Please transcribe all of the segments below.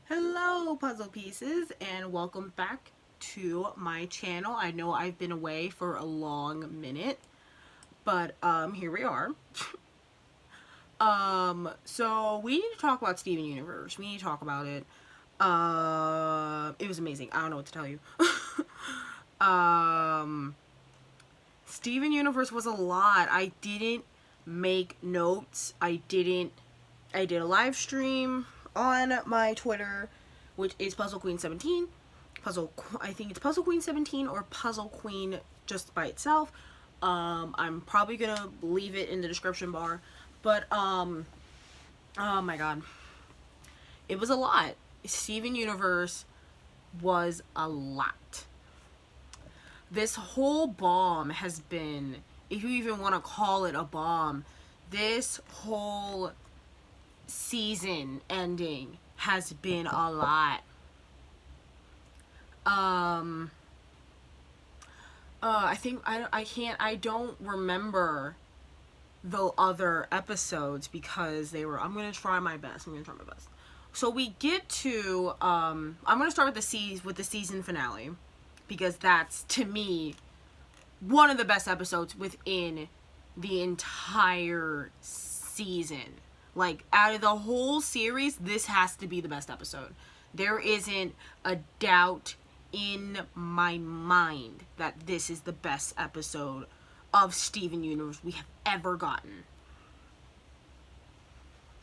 Hello, puzzle pieces, and welcome back to my channel. I know I've been away for a long minute, but here we are. So we need to talk about Steven Universe. We need to talk about it. It was amazing. I don't know what to tell you. um, Steven Universe was a lot. I didn't make notes. I did a live stream on my Twitter, which is Puzzle Queen 17. I think it's Puzzle Queen 17 or Puzzle Queen just by itself. I'm probably gonna leave it in the description bar, but oh my god, it was a lot. Steven Universe was a lot. This whole bomb has been, if you even want to call it a bomb, this whole season ending has been a lot. I don't remember the other episodes because they were, I'm gonna try my best. So we get to, I'm gonna start with the season finale, because that's, to me, one of the best episodes within the entire season. Like, out of the whole series, this has to be the best episode. There isn't a doubt in my mind that this is the best episode of Steven Universe we have ever gotten.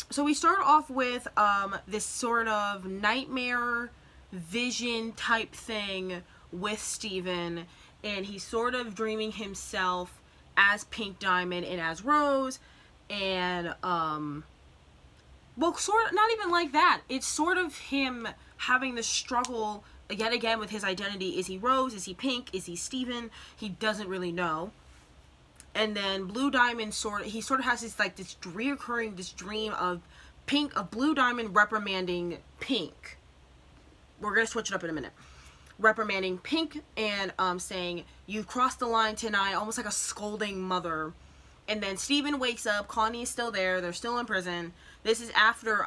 So we start off with this sort of nightmare vision type thing with Steven, and he's sort of dreaming himself as Pink Diamond and as Rose, and well, sort of, not even like that. It's sort of him having the struggle yet again with his identity. Is he Rose? Is he Pink? Is he Steven? He doesn't really know. And then Blue Diamond sort of has this reoccurring dream of Blue Diamond reprimanding Pink. We're gonna switch it up in a minute. Reprimanding Pink and saying, "You've crossed the line tonight," almost like a scolding mother. And then Steven wakes up. Connie is still there. They're still in prison. This is after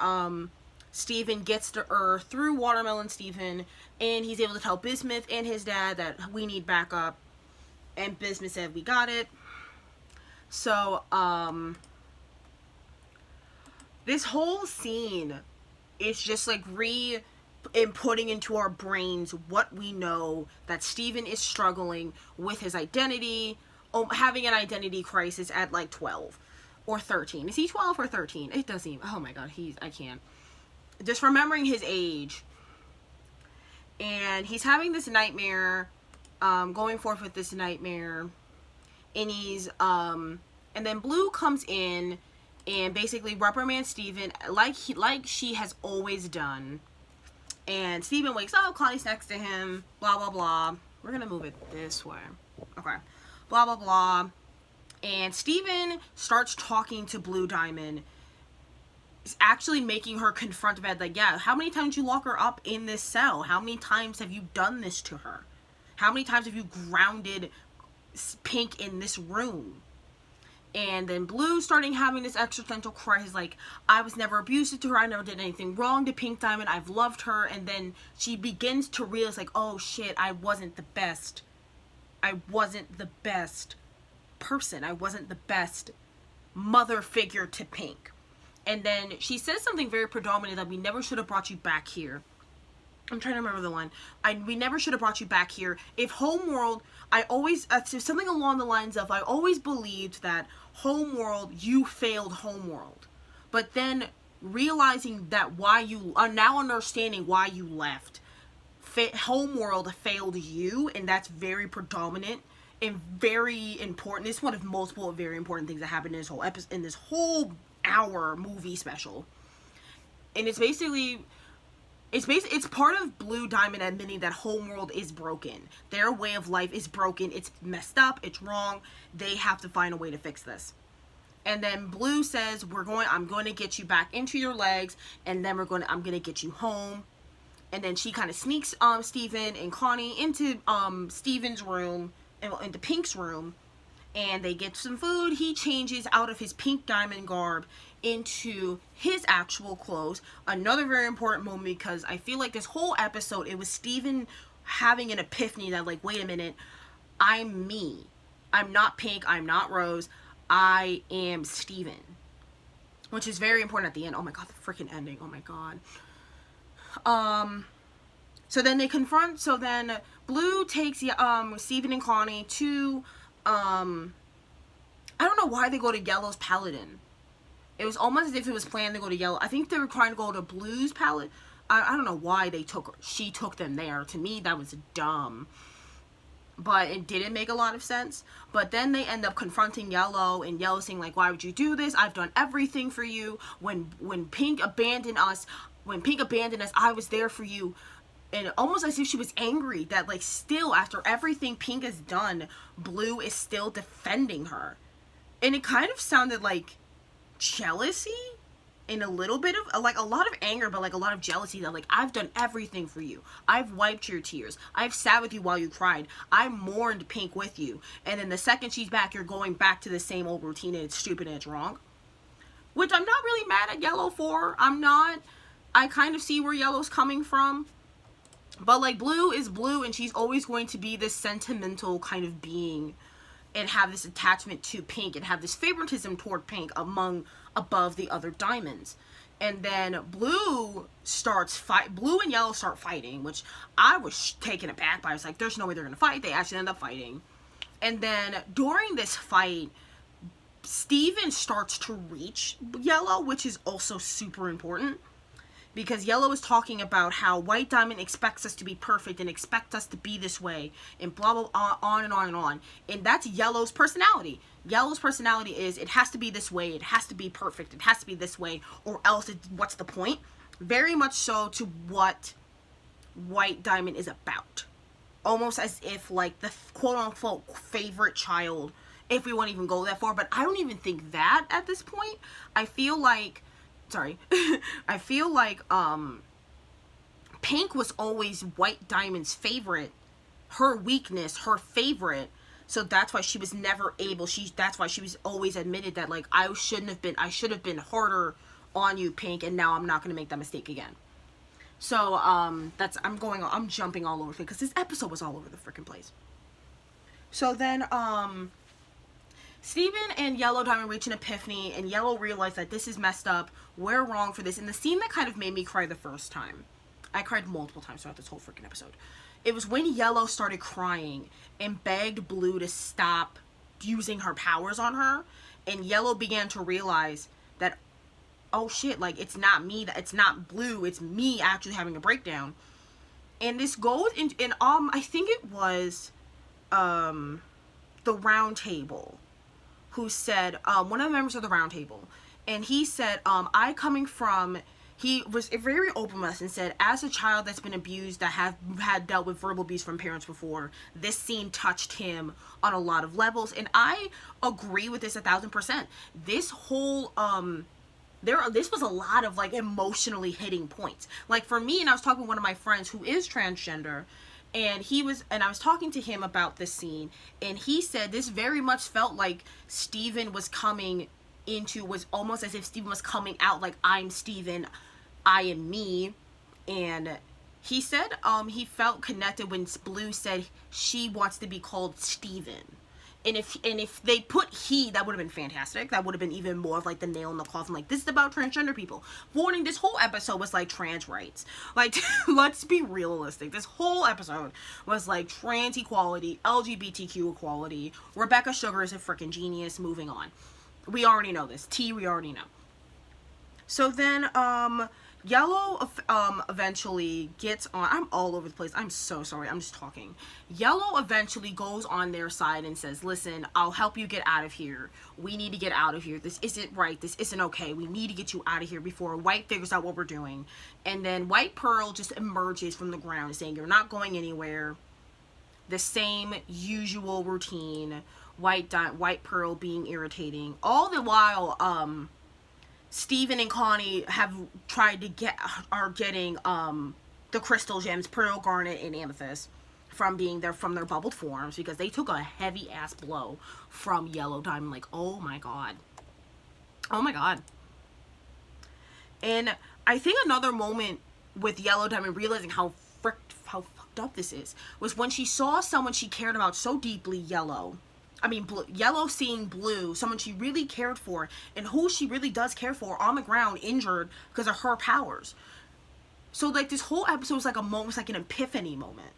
Steven gets to Earth through Watermelon Steven, and he's able to tell Bismuth and his dad that we need backup. And Bismuth said, "We got it." So this whole scene is just like inputting into our brains what we know, that Steven is struggling with his identity, having an identity crisis at like 12 or 13. Is he 12 or 13? It doesn't even, oh my god, I can't. Just remembering his age. And he's having this nightmare, going forth with this nightmare, and he's, and then Blue comes in and basically reprimands Steven like she has always done. And Steven wakes up, Connie's next to him, blah blah blah. We're gonna move it this way. Okay. Blah blah blah. And Steven starts talking to Blue Diamond. He's actually making her confront Ved, like, yeah, how many times did you lock her up in this cell? How many times have you done this to her? How many times have you grounded Pink in this room? And then Blue starting having this existential crisis, like, I was never abusive to her, I never did anything wrong to Pink Diamond, I've loved her. And then she begins to realize, like, oh shit, I wasn't the best person. I wasn't the best mother figure to Pink. And then she says something very predominant, that we never should have brought you back here. I'm trying to remember the line. We never should have brought you back here. If Homeworld, something along the lines of, I always believed that Homeworld, you failed Homeworld. But then realizing that now understanding why you left. Homeworld failed you, and that's very predominant and very important. It's one of multiple very important things that happened in this whole episode, in this whole hour movie special. And it's part of Blue Diamond admitting that Homeworld is broken. Their way of life is broken. It's messed up. It's wrong. They have to find a way to fix this. And then Blue says, I'm going to get you back into your legs, and then I'm going to get you home. And then she kind of sneaks Steven and Connie into Steven's room, into Pink's room, and they get some food. He changes out of his Pink Diamond garb into his actual clothes. Another very important moment, because I feel like this whole episode, it was Steven having an epiphany that, like, wait a minute, I'm me. I'm not Pink, I'm not Rose, I am Steven. Which is very important at the end. Oh my god, the freaking ending, oh my god. So then they confront, so then Blue takes Steven and Connie to, I don't know why they go to Yellow's Paladin. It was almost as if it was planned to go to Yellow. I think they were trying to go to Blue's Paladin. I don't know why she took them there. To me, that was dumb. But it didn't make a lot of sense. But then they end up confronting Yellow, and Yellow saying, like, why would you do this? I've done everything for you. When Pink abandoned us, I was there for you. And almost as if she was angry that, like, still, after everything Pink has done, Blue is still defending her. And it kind of sounded like jealousy, and a little bit of, like, a lot of anger, but, like, a lot of jealousy that, like, I've done everything for you. I've wiped your tears. I've sat with you while you cried. I mourned Pink with you. And then the second she's back, you're going back to the same old routine, and it's stupid and it's wrong. Which I'm not really mad at Yellow for. I'm not. I kind of see where Yellow's coming from. But, like, Blue is Blue, and she's always going to be this sentimental kind of being and have this attachment to Pink and have this favoritism toward Pink above the other diamonds. And then Blue and Yellow start fighting, which I was taken aback by. I was like, there's no way they're gonna fight. They actually end up fighting. And then during this fight, Steven starts to reach Yellow, which is also super important. Because Yellow is talking about how White Diamond expects us to be perfect and expects us to be this way, and blah, blah, on and on and on. And that's Yellow's personality. Yellow's personality is, it has to be this way, it has to be perfect, it has to be this way, or else what's the point? Very much so to what White Diamond is about. Almost as if, like, the quote-unquote favorite child, if we want to even go that far. But I don't even think that at this point. I feel like Pink was always White Diamond's favorite, her weakness, her favorite. So that's why she was never able, that's why she was always admitted that, like, I should have been harder on you, Pink, and now I'm not going to make that mistake again. So, I'm jumping all over the place, because this episode was all over the freaking place. So then, Steven and Yellow Diamond reach an epiphany, and Yellow realized that this is messed up, we're wrong for this. And the scene that kind of made me cry the first time, I cried multiple times throughout this whole freaking episode, it was when Yellow started crying and begged Blue to stop using her powers on her, and Yellow began to realize that, oh shit, like, it's not me, it's not Blue, it's me actually having a breakdown. And this goes in I think it was, the Round Table, who said, one of the members of the Round Table, and he said, he was very open with us and said, as a child that's been abused, that had dealt with verbal abuse from parents before, this scene touched him on a lot of levels. And I agree with this 1000%. This whole, this was a lot of, like, emotionally hitting points. Like, for me, and I was talking to one of my friends who is transgender, and I was talking to him about this scene, and he said this very much felt like Steven was almost as if Steven was coming out, like, I'm Steven, I am me. And he said he felt connected when Blue said she wants to be called Steven. And if they put he, that would have been fantastic. That would have been even more of, like, the nail in the coffin. Like, this is about transgender people. Warning, this whole episode was, like, trans rights. Like, let's be realistic. This whole episode was, like, trans equality, LGBTQ equality. Rebecca Sugar is a freaking genius. Moving on. We already know this. We already know. So then, Yellow eventually gets on. I'm all over the place. I'm so sorry. I'm just talking. Yellow eventually goes on their side and says, listen, I'll help you get out of here. We need to get out of here. This isn't right. This isn't okay. We need to get you out of here before White figures out what we're doing. And then White Pearl just emerges from the ground saying, you're not going anywhere. The same usual routine. White Pearl being irritating. All the while, Steven and Connie are getting the crystal gems, Pearl, Garnet, and Amethyst, from their bubbled forms, because they took a heavy ass blow from Yellow Diamond. Like, oh my god. Oh my god. And I think another moment with Yellow Diamond realizing how fucked up this is was when she saw someone she cared about so deeply, Blue, Yellow seeing Blue, someone she really cared for, and who she really does care for, on the ground, injured because of her powers. So, like, this whole episode was like a moment, was like an epiphany moment.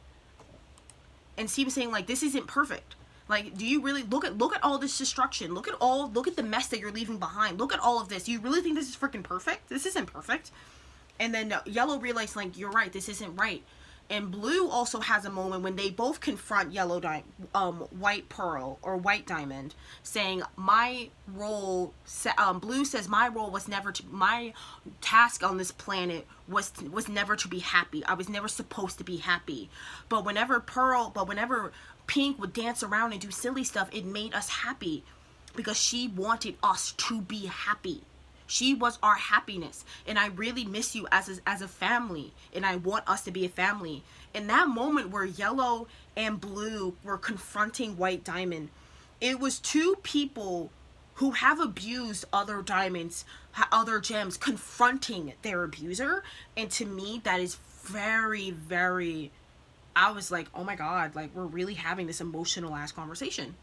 And Steve was saying, like, this isn't perfect. Like, do you really look at all this destruction? Look at the mess that you're leaving behind. Look at all of this. Do you really think this is freaking perfect? This isn't perfect. And then Yellow realized, like, you're right, this isn't right. And Blue also has a moment when they both confront White Pearl or White Diamond, saying, my role, Blue says, my role was never to, my task on this planet was never to be happy. I was never supposed to be happy. But whenever Pink would dance around and do silly stuff, it made us happy because she wanted us to be happy. She was our happiness, and I really miss you as a family, and I want us to be a family. In that moment where Yellow and Blue were confronting White Diamond, it was two people who have abused other diamonds, other gems, confronting their abuser, and to me, that is very, very, I was like, oh my god, like, we're really having this emotional ass conversation.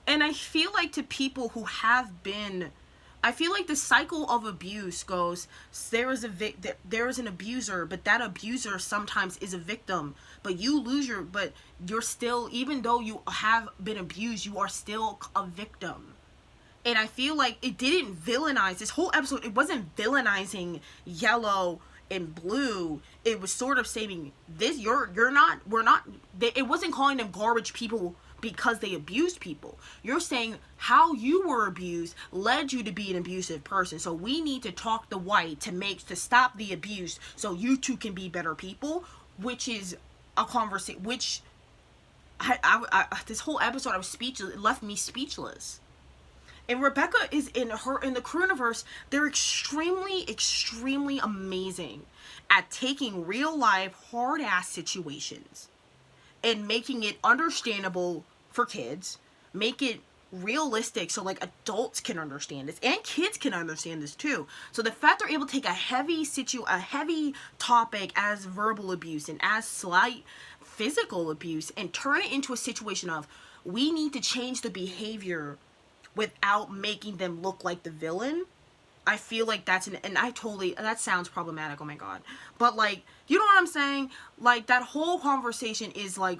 And I feel like to people who have been, I feel like the cycle of abuse goes, there is an abuser, but that abuser sometimes is a victim. But but you're still, even though you have been abused, you are still a victim. And I feel like it didn't villainize, this whole episode, it wasn't villainizing Yellow and Blue. It was sort of saying, this, we're not, it wasn't calling them garbage people because they abused people. You're saying how you were abused led you to be an abusive person. So we need to talk to White to stop the abuse so you two can be better people, which is a conversation, which this whole episode I was speechless. It left me speechless. And Rebecca is in the Crewniverse, they're extremely, extremely amazing at taking real life hard ass situations and making it understandable for kids, make it realistic so like adults can understand this and kids can understand this too. So the fact they're able to take a heavy topic as verbal abuse and as slight physical abuse and turn it into a situation of, we need to change the behavior without making them look like the villain. I feel like that sounds problematic, oh my god. But like, you know what I'm saying? Like, that whole conversation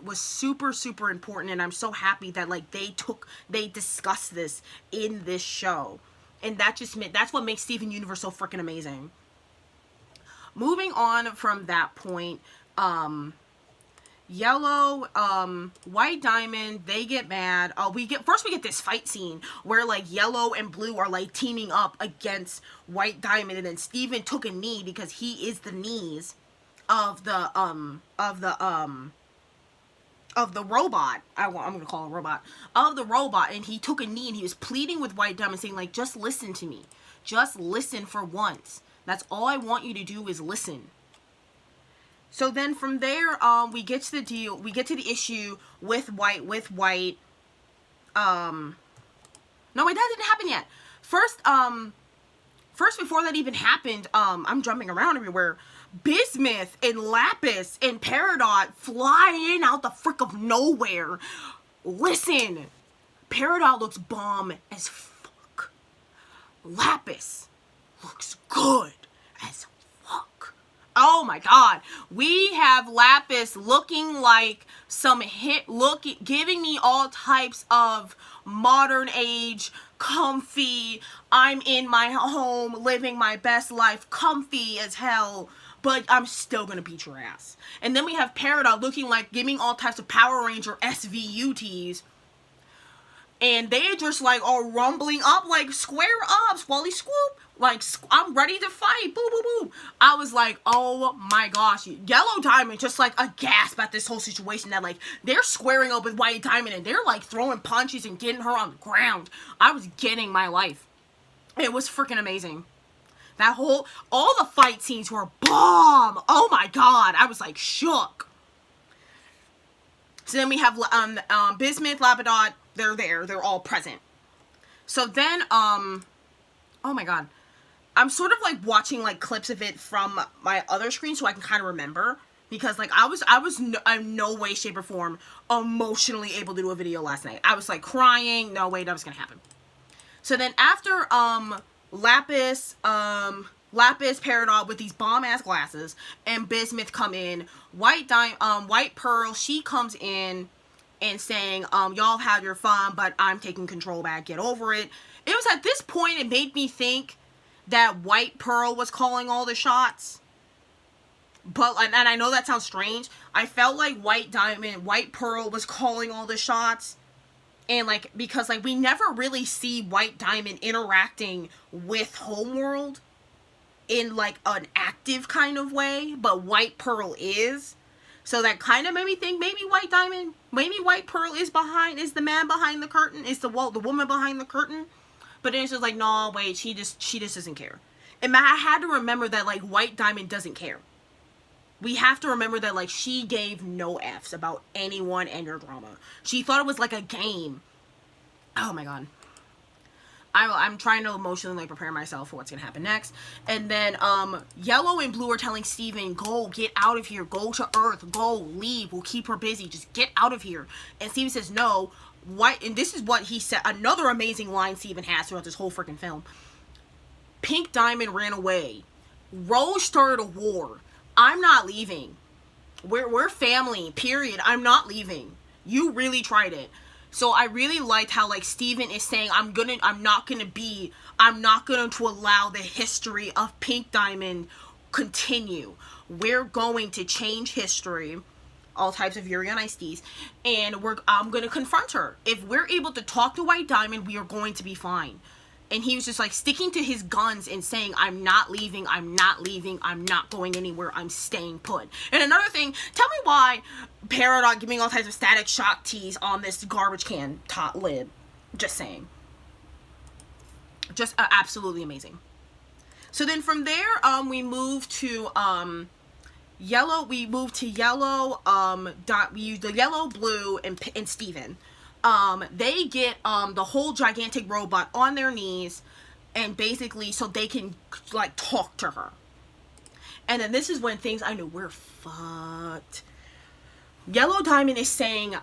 was super, super important, and I'm so happy that like they discussed this in this show. And that's what makes Steven Universe so freaking amazing. Moving on from that point, Yellow, White Diamond, they get mad. We get this fight scene where like Yellow and Blue are like teaming up against White Diamond, and then Steven took a knee because he is the knees of the robot. I'm gonna call it a robot. Of the robot, and he took a knee and he was pleading with White Diamond, saying like, just listen to me. Just listen for once. That's all I want you to do is listen. So then from there, we get to the issue with White. No, wait, that didn't happen yet. First, before that even happened, I'm jumping around everywhere. Bismuth and Lapis and Peridot fly in out the frick of nowhere. Listen, Peridot looks bomb as fuck. Lapis looks good as fuck. Oh my god, we have Lapis looking like giving me all types of modern age, comfy, I'm in my home, living my best life, comfy as hell, but I'm still gonna beat your ass. And then we have Peridot looking like giving all types of Power Ranger SVUTs. And they just like are rumbling up like, square up, Swally Swoop. Like, I'm ready to fight. Boo, boo, boo. I was like, oh my gosh. Yellow Diamond just like aghast at this whole situation that like they're squaring up with White Diamond and they're like throwing punches and getting her on the ground. I was getting my life. It was freaking amazing. All the fight scenes were bomb. Oh my god. I was like shook. So then we have Bismuth, Lapidot. They're there. They're all present. So then, oh my god. I'm sort of like watching like clips of it from my other screen so I can kind of remember, because like I was in no way, shape, or form emotionally able to do a video last night. I was like crying. No way that was gonna happen. So then after Lapis, Peridot with these bomb ass glasses, and Bismuth come in, White Pearl, she comes in and saying, y'all have your fun, but I'm taking control back, get over it. It was at this point it made me think that White Pearl was calling all the shots. But, and I know that sounds strange, I felt like White Pearl was calling all the shots. And, like, because, like, we never really see White Diamond interacting with Homeworld in, like, an active kind of way, but White Pearl is. So that kind of made me think maybe White Pearl is the man behind the curtain, is the woman behind the curtain. But then it's just like, no, wait, she just doesn't care. And I had to remember that, like, White Diamond doesn't care. We have to remember that, like, she gave no F's about anyone and your drama. She thought it was like a game. Oh my god. I'm trying to emotionally, like, prepare myself for what's gonna happen next. And then, Yellow and Blue are telling Steven, go, get out of here, go to Earth, go, leave, we'll keep her busy, just get out of here. And Steven says, no, White, and this is what he said, another amazing line Steven has throughout this whole freaking film. Pink Diamond ran away. Rose started a war. I'm not leaving. We're family, period. I'm not leaving. You really tried it. So I really liked how, like, Steven is saying, I'm not going to allow the history of Pink Diamond continue. We're going to change history, all types of Yuri on Ice Teas, and I'm going to confront her. If we're able to talk to White Diamond, we are going to be fine. And he was just, like, sticking to his guns and saying, I'm not leaving, I'm not going anywhere, I'm staying put. And another thing, tell me why Peridot giving all types of Static Shock teas on this garbage can top lid. Just saying. Just absolutely amazing. So then from there, we move to, Yellow, we use the Yellow, Blue, and Steven. They get, the whole gigantic robot on their knees, and basically, so they can, like, talk to her. And then this is when things, I know, we're fucked. Yellow Diamond is saying,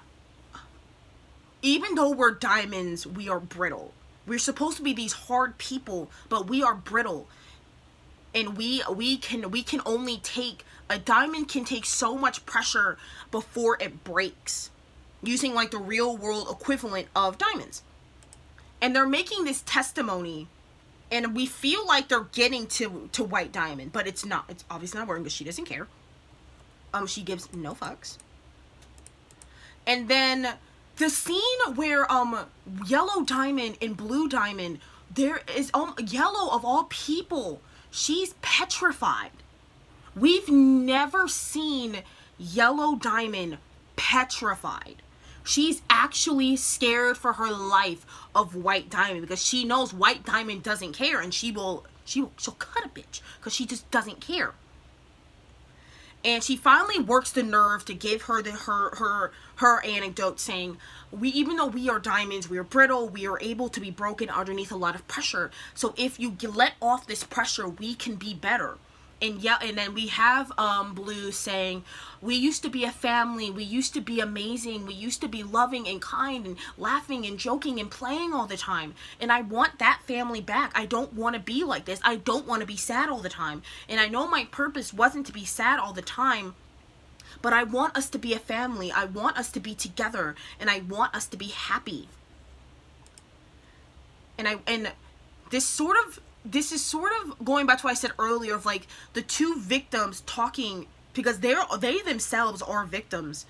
even though we're diamonds, we are brittle. We're supposed to be these hard people, but we are brittle. And we can only take, a diamond can take so much pressure before it breaks, using, like, the real world equivalent of diamonds. And they're making this testimony, and we feel like they're getting to White Diamond, but it's not. It's obviously not working because she doesn't care. She gives no fucks. And then the scene where Yellow Diamond and Blue Diamond, there is Yellow, of all people, she's petrified. We've never seen Yellow Diamond petrified. She's actually scared for her life of White Diamond, because she knows White Diamond doesn't care, and she'll cut a bitch because she just doesn't care. And she finally works the nerve to give her her anecdote, saying, even though we are diamonds, we are brittle, we are able to be broken underneath a lot of pressure. So if you let off this pressure, we can be better. And yeah, and then we have Blue saying, we used to be a family, we used to be amazing, we used to be loving and kind and laughing and joking and playing all the time, and I want that family back. I don't want to be like this. I don't want to be sad all the time, and I know my purpose wasn't to be sad all the time, but I want us to be a family. I want us to be together, and I want us to be happy. And this is sort of going back to what I said earlier of, like, the two victims talking, because they themselves are victims.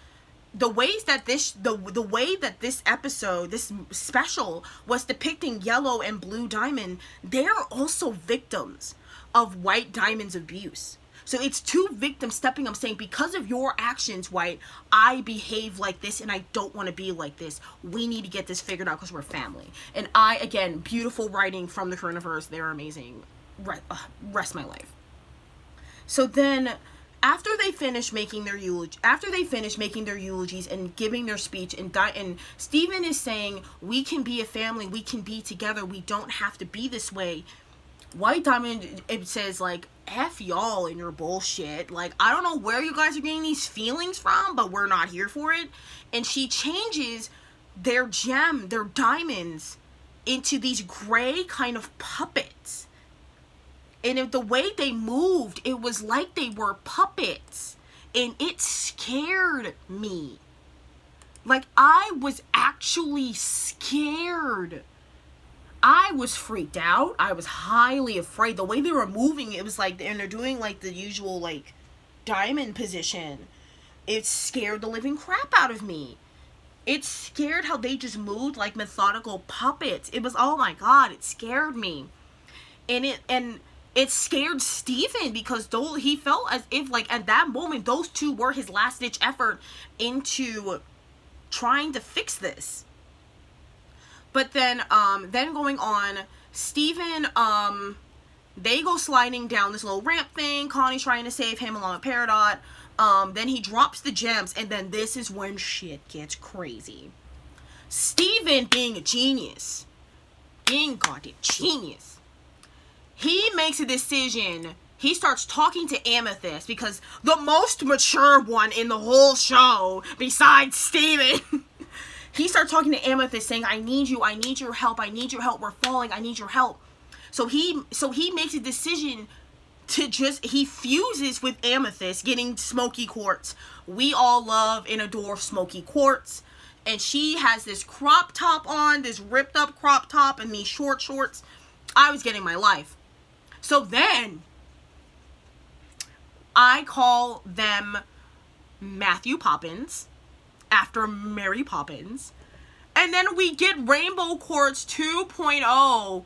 The ways that the way that this episode, this special, was depicting Yellow and Blue Diamond, they're also victims of White Diamond's abuse. So it's two victims stepping up saying, because of your actions, White, I behave like this and I don't want to be like this. We need to get this figured out because we're family. And again, beautiful writing from the Coronaverse. They're amazing. Rest my life. So then, after they finish making their eulogies and giving their speech, and Steven is saying, we can be a family, we can be together, we don't have to be this way. White Diamond, it says, like, F y'all and your bullshit. Like, I don't know where you guys are getting these feelings from, but we're not here for it. And she changes their diamonds, into these gray kind of puppets. And the way they moved, it was like they were puppets. And it scared me. Like, I was actually scared. I was freaked out. I was highly afraid. The way they were moving, it was like, and they're doing like the usual like diamond position. It scared the living crap out of me. It scared how they just moved like methodical puppets. It was, oh my god, it scared me. And it scared Steven, because though he felt as if like at that moment those two were his last ditch effort into trying to fix this. But then going on, Steven, they go sliding down this little ramp thing. Connie's trying to save him along with Peridot. Then he drops the gems, and then this is when shit gets crazy. Steven, being a genius, being goddamn genius, he makes a decision. He starts talking to Amethyst, because the most mature one in the whole show, besides Steven, he starts talking to Amethyst saying, I need you, I need your help, we're falling, I need your help. So he makes a decision to he fuses with Amethyst, getting Smoky Quartz. We all love and adore Smoky Quartz. And she has this crop top on, this ripped up crop top and these short shorts. I was getting my life. So then, I call them Matthew Poppins, after Mary Poppins. And then we get Rainbow Quartz 2.0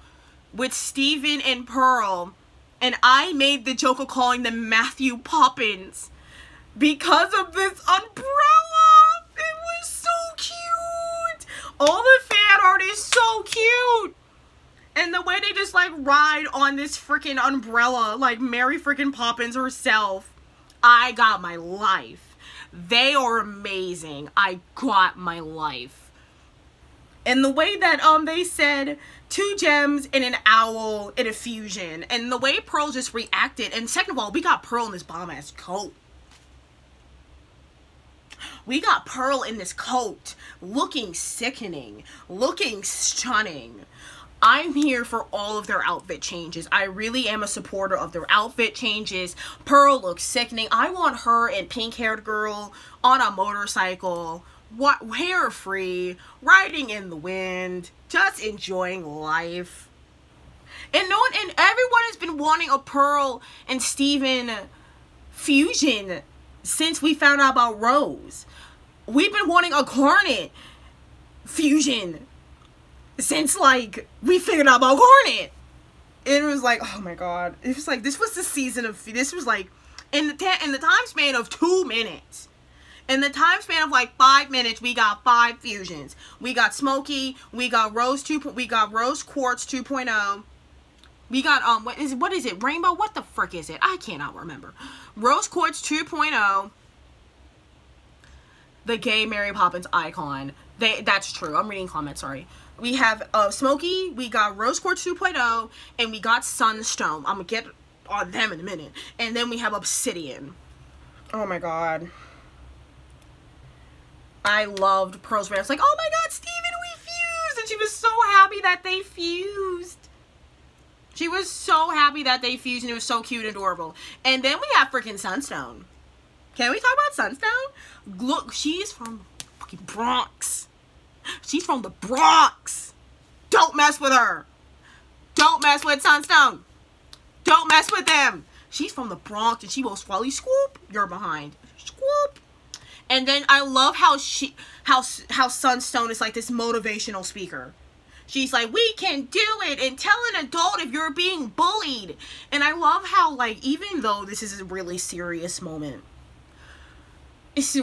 with Steven and Pearl. And I made the joke of calling them Matthew Poppins because of this umbrella. It was so cute. All the fan art is so cute. And the way they just like ride on this freaking umbrella, like Mary freaking Poppins herself. I got my life. They are amazing. I got my life. And the way that they said 2 gems and an owl and a fusion, and the way Pearl just reacted. And second of all, we got Pearl in this bomb ass coat. We got Pearl in this coat, looking sickening, looking stunning. I'm here for all of their outfit changes. I really am a supporter of their outfit changes. Pearl looks sickening. I want her and pink-haired girl on a motorcycle, hair free, riding in the wind, just enjoying life. And everyone has been wanting a Pearl and Steven fusion since we found out about Rose. We've been wanting a Garnet fusion since, like, we figured out about Garnet. It was like, oh my god. It was like, this was the season of, this was like, in the time span of 2 minutes. In the time span of like 5 minutes, we got 5 fusions. We got Smoky, we got Rose Quartz 2.0. We got, what is it? Rainbow? What the frick is it? I cannot remember. Rose Quartz 2.0. The gay Mary Poppins icon. That's true. I'm reading comments, sorry. We have Smoky, we got Rose Quartz 2.0, and we got Sunstone. I'm gonna get on them in a minute. And then we have Obsidian. Oh my god. I loved Pearl's reaction. I was like, oh my god, Steven, we fused! And she was so happy that they fused. She was so happy that they fused, and it was so cute and adorable. And then we have freaking Sunstone. Can we talk about Sunstone? Look, she's from fucking Bronx. She's from the Bronx. Don't mess with her. Don't mess with Sunstone. Don't mess with them. She's from the Bronx, and she will swally swoop. You're behind. Swoop. And then I love how Sunstone is like this motivational speaker. She's like, we can do it, and tell an adult if you're being bullied. And I love how, like, even though this is a really serious moment,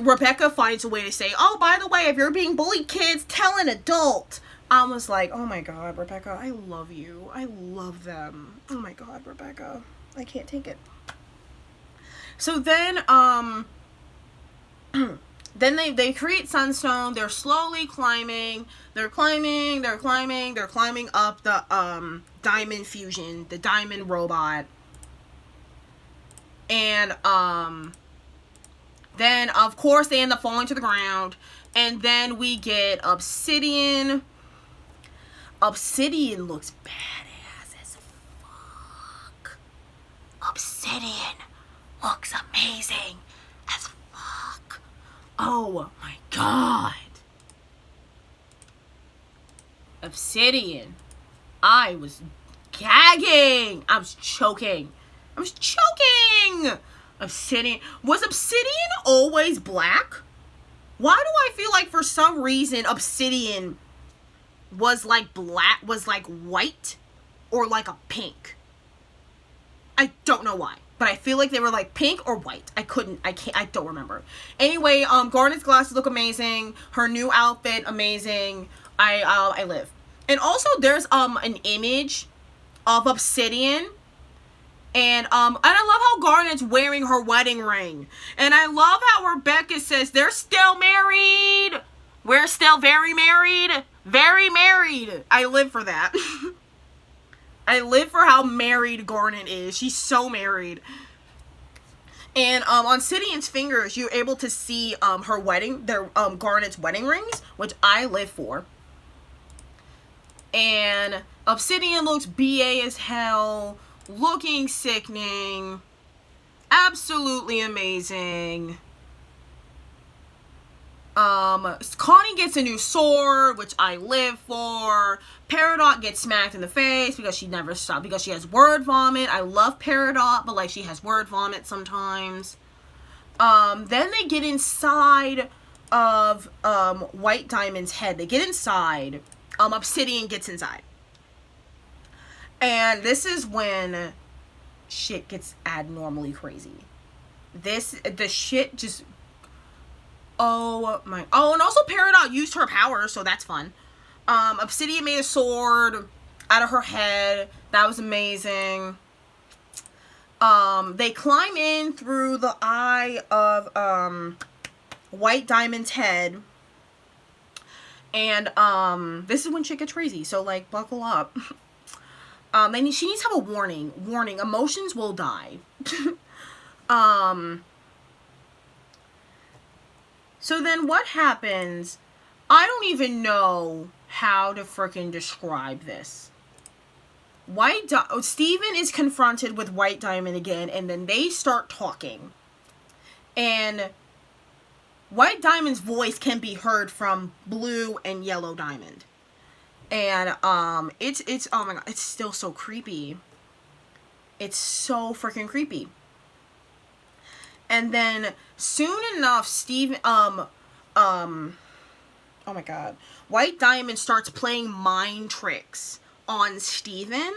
Rebecca finds a way to say, oh, by the way, if you're being bullied, kids, tell an adult. I was like, oh my god, Rebecca, I love you. I love them. Oh my god, Rebecca. I can't take it. So then, then they create Sunstone. They're slowly climbing. They're climbing up the Diamond Fusion, the Diamond Robot. And then of course they end up falling to the ground. And then we get Obsidian. Obsidian looks badass as fuck. Obsidian looks amazing as fuck. Oh my god. Obsidian. I was gagging. I was choking. Obsidian. Was Obsidian always black? Why do I feel like for some reason Obsidian was like black, was like white or like a pink? I don't know why, but I feel like they were like pink or white. I don't remember. Anyway, Garnet's glasses look amazing. Her new outfit, amazing. I live. And also there's an image of Obsidian. And I love how Garnet's wearing her wedding ring. And I love how Rebecca says they're still married. We're still very married. Very married. I live for that. I live for how married Garnet is. She's so married. And on Obsidian's fingers, you're able to see her wedding, Garnet's wedding rings, which I live for. And Obsidian looks BA as hell. Looking sickening. Absolutely amazing. Connie gets a new sword, which I live for. Peridot gets smacked in the face because she never stopped, because she has word vomit. I love Peridot, but like she has word vomit sometimes. Then they get inside of White Diamond's head. They get inside. Obsidian gets inside. And this is when shit gets abnormally crazy. The shit just... Oh my... Oh, and also Peridot used her power, so that's fun. Obsidian made a sword out of her head. That was amazing. They climb in through the eye of White Diamond's head. And this is when shit gets crazy, so like buckle up. She needs to have a warning. Warning, emotions will die. So then what happens? I don't even know how to freaking describe this. Steven is confronted with White Diamond again, and then they start talking. And White Diamond's voice can be heard from Blue and Yellow Diamond. And it's oh my god, it's still so creepy. It's so freaking creepy. And then soon enough, Steven oh my god, White Diamond starts playing mind tricks on Steven,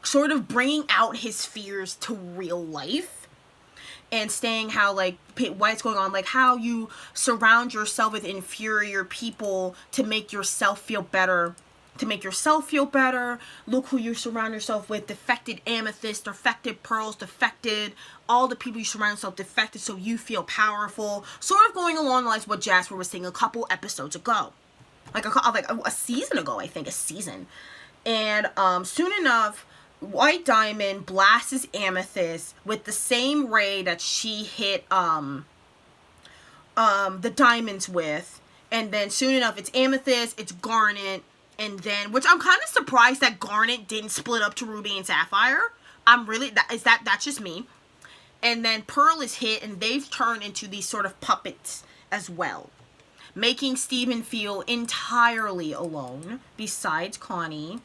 sort of bringing out his fears to real life. And saying how, like, White's going on, like, how you surround yourself with inferior people to make yourself feel better. Look who you surround yourself with. Defected amethyst, defected pearls, defected. All the people you surround yourself defected so you feel powerful. Sort of going along the lines of what Jasper was saying a couple episodes ago. Like a season ago, I think. A season. And soon enough, White Diamond blasts Amethyst with the same ray that she hit the diamonds with. And then soon enough, it's Amethyst, it's Garnet, and then, which I'm kind of surprised that Garnet didn't split up to Ruby and Sapphire. That's just me. And then Pearl is hit, and they've turned into these sort of puppets as well, making Steven feel entirely alone, besides Connie.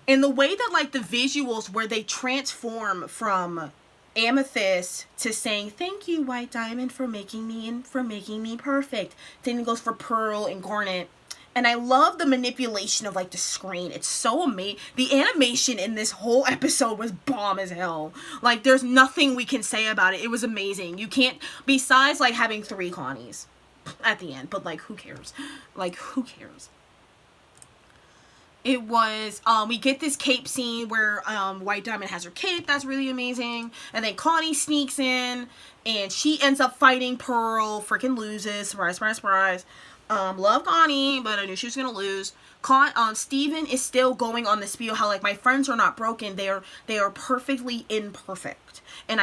And the way that, like, the visuals where they transform from Amethyst to saying, thank you, White Diamond, for making me perfect. Then it goes for Pearl and Garnet. And I love the manipulation of, like, the screen. It's so amazing. The animation in this whole episode was bomb as hell. Like, there's nothing we can say about it. It was amazing. You can't, besides, like, having 3 Connies at the end. But, like, who cares? Like, who cares? It was, we get this cape scene where White Diamond has her cape. That's really amazing. And then Connie sneaks in, and she ends up fighting Pearl. Freaking loses. Surprise, surprise, surprise. Love Connie, but I knew she was gonna lose. Steven is still going on the spiel how, like, my friends are not broken. They are perfectly imperfect. And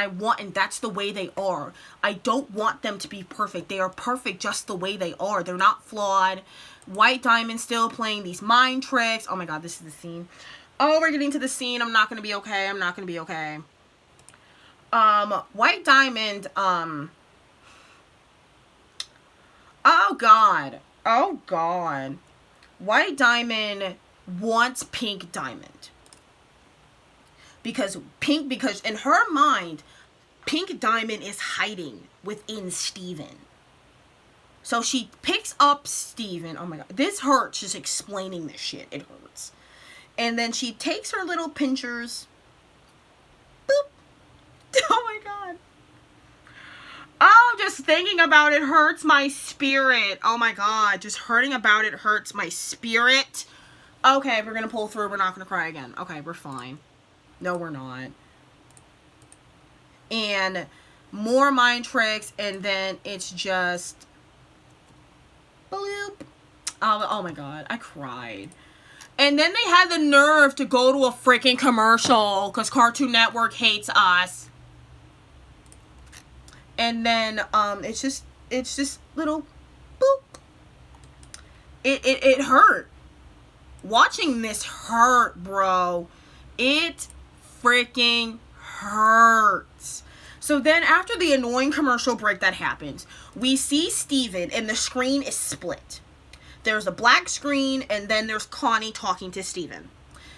that's the way they are. I don't want them to be perfect. They are perfect just the way they are. They're not flawed. White Diamond still playing these mind tricks. Oh my god, this is the scene. Oh, we're getting to the scene. I'm not gonna be okay. I'm not gonna be okay. White Diamond, oh god. Oh god. White Diamond wants Pink Diamond. Because in her mind, Pink Diamond is hiding within Steven. So she picks up Steven. Oh my god. This hurts just explaining this shit. It hurts. And then she takes her little pinchers. Boop. Oh my god. Oh, just thinking about it hurts my spirit. Oh my god. Just hurting about it hurts my spirit. Okay, we're gonna pull through. We're not gonna cry again. Okay, we're fine. No, we're not. And more mind tricks, and then it's just... bloop. Oh my god, I cried. And then they had the nerve to go to a freaking commercial because Cartoon Network hates us. And then it's just little boop. It hurt. Watching this hurt, bro. It freaking hurts. So then after the annoying commercial break that happens, we see Steven and the screen is split. There's a black screen and then there's Connie talking to Steven.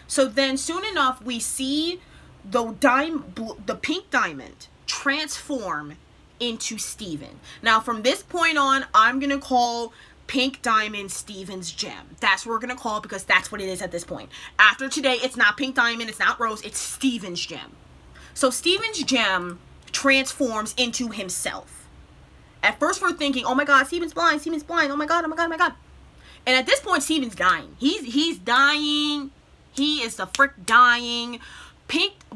So then soon enough we see the Pink Diamond transform into Steven. Now from this point on, I'm going to call Pink Diamond Steven's gem. That's what we're going to call it because that's what it is at this point. After today, it's not Pink Diamond, it's not Rose, it's Steven's gem. So Steven's gem transforms into himself. At first we're thinking, oh my god, Steven's blind, oh my god, oh my god, oh my god. And at this point, Steven's dying. He's dying. He is the frick dying.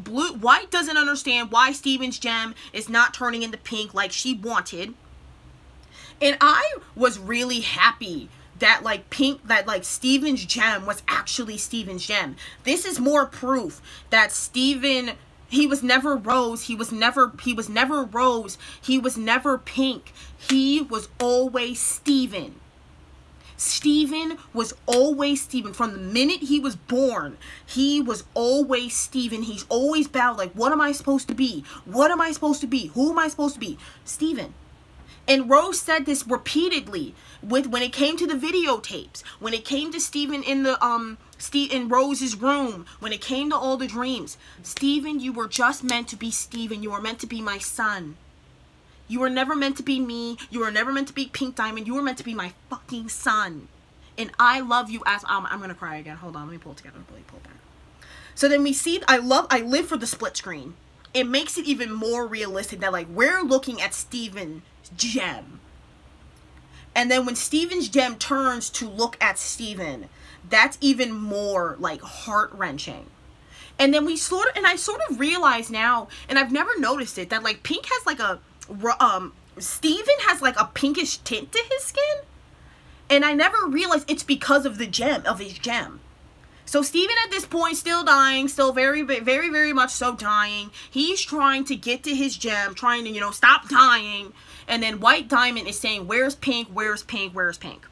White doesn't understand why Steven's gem is not turning into pink like she wanted. And I was really happy that Steven's gem was actually Steven's gem. This is more proof that Steven, he was never Rose, he was never Rose, he was never Pink. He was always Steven. Steven was always Steven. From the minute he was born, he was always Steven. He's always battled like, what am I supposed to be? What am I supposed to be? Who am I supposed to be? Steven. And Rose said this repeatedly when it came to the videotapes, when it came to Steven in in Rose's room, when it came to all the dreams. Steven, you were just meant to be Steven. You were meant to be my son. You were never meant to be me. You were never meant to be Pink Diamond. You were meant to be my fucking son. And I love you as... I'm going to cry again. Hold on. Let me pull it together. Let me pull it back. So then we see... I live for the split screen. It makes it even more realistic that, like, we're looking at Steven's gem. And then when Steven's gem turns to look at Steven, that's even more, like, heart-wrenching. And then I sort of realize now, and I've never noticed it, that, like, Pink has, like, Steven has like a pinkish tint to his skin, and I never realized it's because of his gem. So Steven at this point still dying, still very, very, very much so dying. He's trying to get to his gem, trying to, stop dying. And then White Diamond is saying, where's Pink, where's Pink, where's Pink?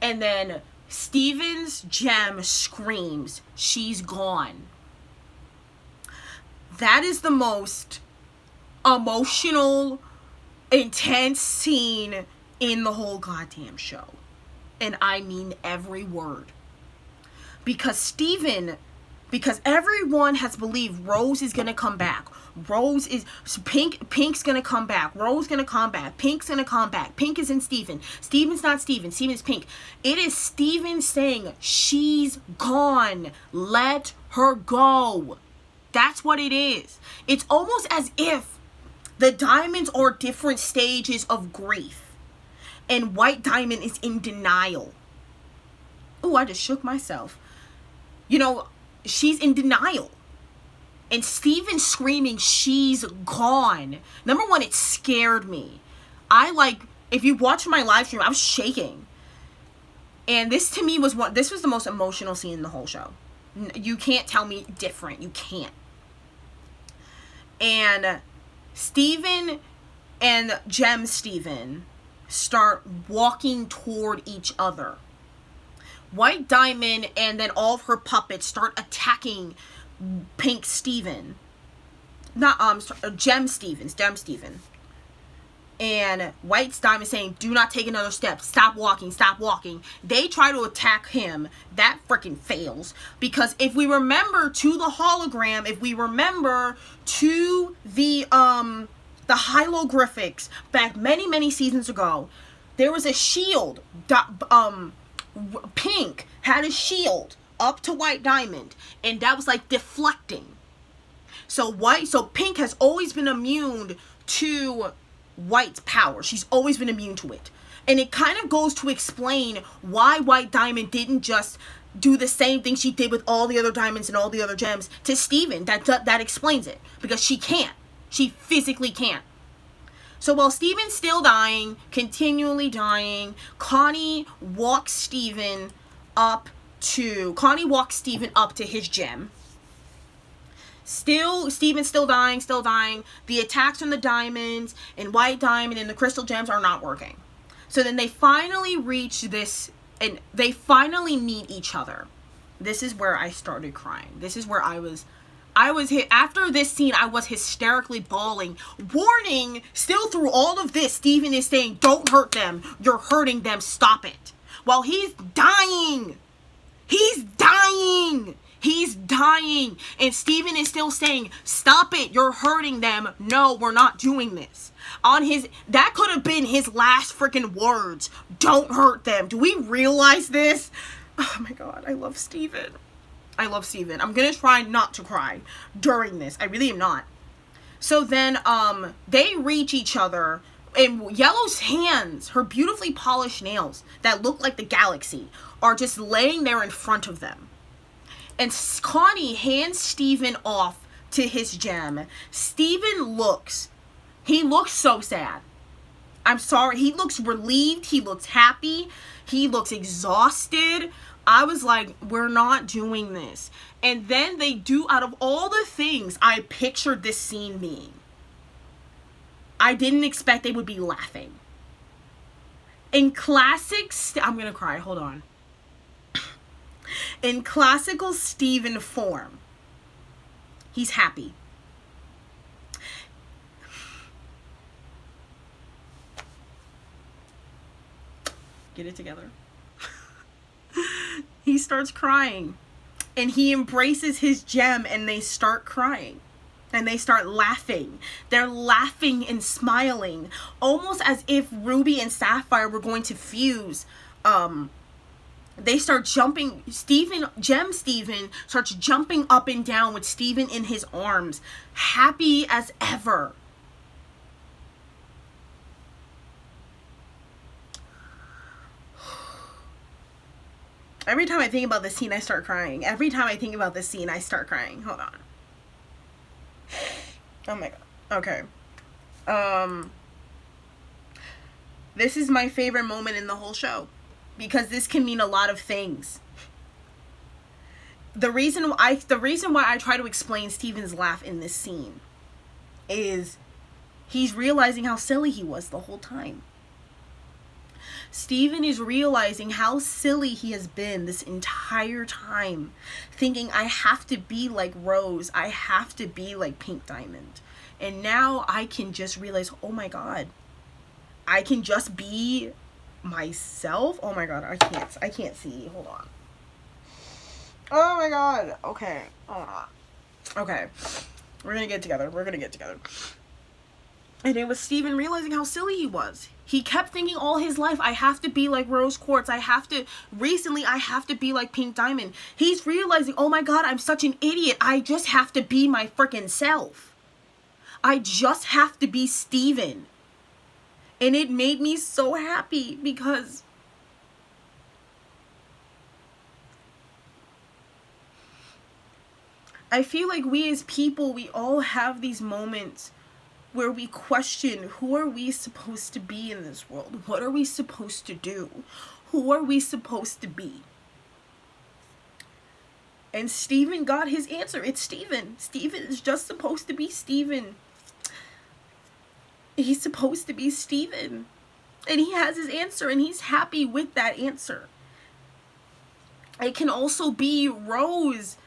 And then Steven's gem screams, she's gone. That is the most emotional, intense scene in the whole goddamn show. And I mean every word. Because everyone has believed Rose is gonna come back. Pink's gonna come back. Rose gonna come back. Pink's gonna come back. Pink is in Steven. Steven's not Steven. Steven is Pink. It is Steven saying, she's gone. Let her go. That's what it is. It's almost as if the diamonds are different stages of grief. And White Diamond is in denial. Oh, I just shook myself. you know, she's in denial. And Steven screaming, she's gone. Number one, it scared me. If you watch my live stream, I was shaking. And this to me was this was the most emotional scene in the whole show. You can't tell me different. You can't. And Steven and Gem Steven start walking toward each other. White Diamond and then all of her puppets start attacking Pink Steven. Gem Steven. And White Diamond saying, do not take another step. Stop walking. Stop walking. They try to attack him. That freaking fails. Because if we remember to the hologram, if we remember to the hieroglyphics back many, many seasons ago, there was a shield. Pink had a shield up to White Diamond. And that was like deflecting. So Pink has always been immune to White's power. She's always been immune to it. And it kind of goes to explain why White Diamond didn't just do the same thing she did with all the other diamonds and all the other gems to Steven. That explains it. Because she can't. She physically can't. So while Steven's still dying, continually dying, Connie walks Steven up to his gem. Steven's still dying. The attacks on the diamonds and White Diamond and the crystal gems are not working. So then they finally reach this, and they finally meet each other. This is where I started crying. This is where I was hit. After this scene, I was hysterically bawling. Warning, still through all of this, Steven is saying, don't hurt them. You're hurting them. Stop it. While he's dying. And Steven is still saying, stop it. You're hurting them. No, we're not doing this. That could have been his last freaking words. Don't hurt them. Do we realize this? Oh my God, I love Steven. I'm going to try not to cry during this. I really am not. So then, they reach each other, and Yellow's hands, her beautifully polished nails that look like the galaxy, are just laying there in front of them. And Connie hands Steven off to his gem. Steven looks so sad. I'm sorry. He looks relieved. He looks happy. He looks exhausted. I was like, we're not doing this. And then they do, out of all the things I pictured this scene being, I didn't expect they would be laughing. In classic, I'm going to cry. Hold on. In classical Steven form, he's happy. Get it together. He starts crying. And he embraces his gem, and they start crying. And they start laughing. They're laughing and smiling. Almost as if Ruby and Sapphire were going to fuse. They start jumping. Gem Steven starts jumping up and down with Steven in his arms. Happy as ever. Every time I think about this scene, I start crying. Hold on. Oh my God. Okay. This is my favorite moment in the whole show. Because this can mean a lot of things. The reason why I try to explain Steven's laugh in this scene is he's realizing how silly he was the whole time. Steven is realizing how silly he has been this entire time, thinking, I have to be like Rose, I have to be like Pink Diamond. And now I can just realize, oh my God, I can just be myself. Oh my God, I can't see. Hold on. Oh my God. Okay. Hold on. Okay. We're gonna get together. And it was Steven realizing how silly he was. He kept thinking all his life, I have to be like Rose Quartz. I have to be like Pink Diamond. He's realizing, oh my God, I'm such an idiot. I just have to be my freaking self. I just have to be Steven. And it made me so happy because I feel like we as people, we all have these moments where we question, who are we supposed to be in this world? What are we supposed to do? Who are we supposed to be? And Steven got his answer. It's Steven. Steven is just supposed to be Steven. He's supposed to be Steven. And he has his answer, and he's happy with that answer. It can also be Rose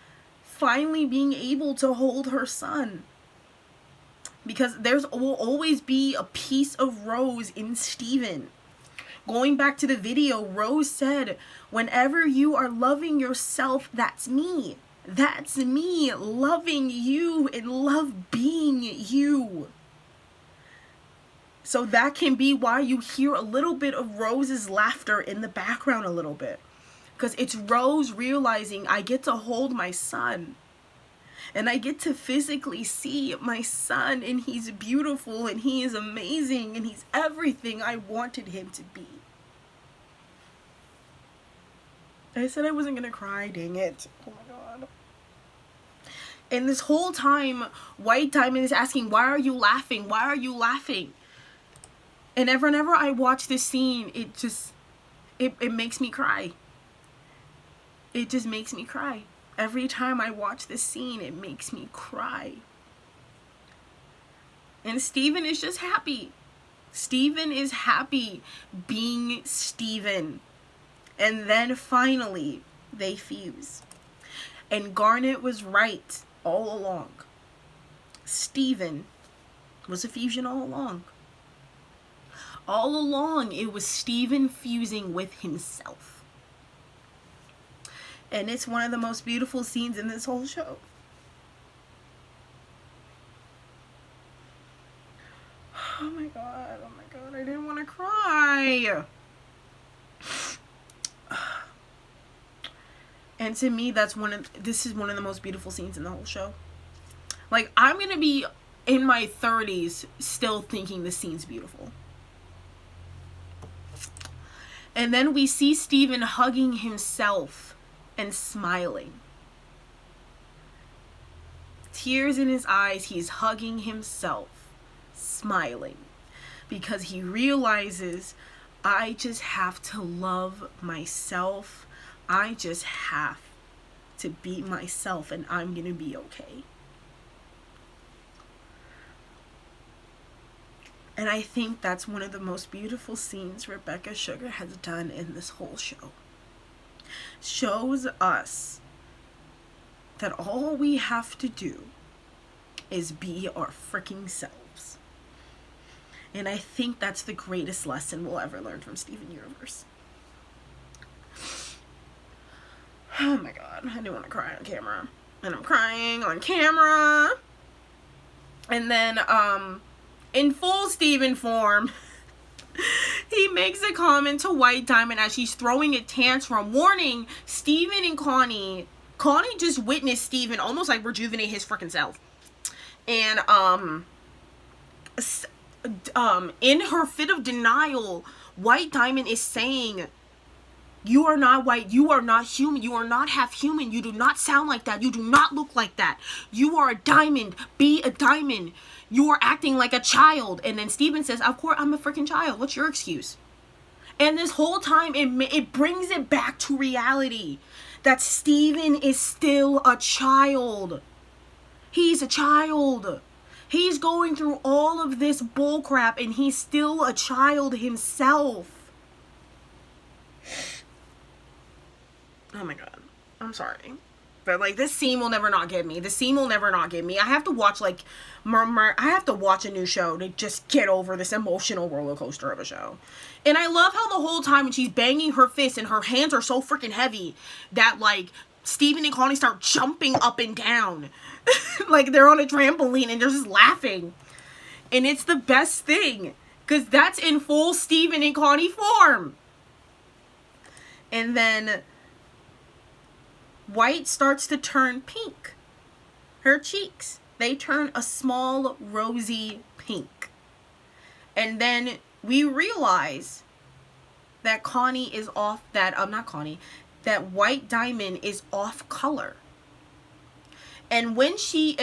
finally being able to hold her son. Because will always be a piece of Rose in Steven. Going back to the video, Rose said, whenever you are loving yourself, that's me. That's me loving you and love being you. So that can be why you hear a little bit of Rose's laughter in the background a little bit. Because it's Rose realizing, I get to hold my son. And I get to physically see my son, and he's beautiful, and he is amazing, and he's everything I wanted him to be. I said I wasn't gonna cry, dang it. Oh my god. And this whole time, White Diamond is asking, why are you laughing? Why are you laughing? And whenever I watch this scene, it makes me cry. It just makes me cry. Every time I watch this scene, it makes me cry. And Steven is just happy. Steven is happy being Steven. And then finally, they fuse. And Garnet was right all along. Steven was a fusion all along. All along, it was Steven fusing with himself. And it's one of the most beautiful scenes in this whole show. Oh my god, I didn't want to cry. And to me, this is one of the most beautiful scenes in the whole show. Like, I'm gonna be in my 30s still thinking this scene's beautiful. And then we see Steven hugging himself and smiling. Tears in his eyes, he's hugging himself, smiling. Because he realizes, I just have to love myself. I just have to be myself, and I'm gonna be okay. And I think that's one of the most beautiful scenes Rebecca Sugar has done in this whole show. Shows us that all we have to do is be our freaking selves. And I think that's the greatest lesson we'll ever learn from Steven Universe. Oh my god, I didn't want to cry on camera. And I'm crying on camera. And then, in full Steven form, he makes a comment to White Diamond as she's throwing a tantrum, warning Steven and Connie. Connie just witnessed Steven almost like rejuvenate his freaking self. And, in her fit of denial, White Diamond is saying, you are not white, you are not human, you are not half human, you do not sound like that, you do not look like that. You are a diamond, be a diamond. You are acting like a child. And then Steven says, of course, I'm a freaking child. What's your excuse? And this whole time, it brings it back to reality. That Steven is still a child. He's a child. He's going through all of this bullcrap, and he's still a child himself. Oh my god. I'm sorry. But, like, this scene will never not get me. The scene will never not get me. I have to watch, like, I have to watch a new show to just get over this emotional roller coaster of a show. And I love how the whole time when she's banging her fist and her hands are so freaking heavy that, like, Steven and Connie start jumping up and down. Like, they're on a trampoline and they're just laughing. And it's the best thing. Because that's in full Steven and Connie form. And then White starts to turn pink. Her cheeks, they turn a small rosy pink. And then we realize that Connie is off, that White Diamond is off color. And when she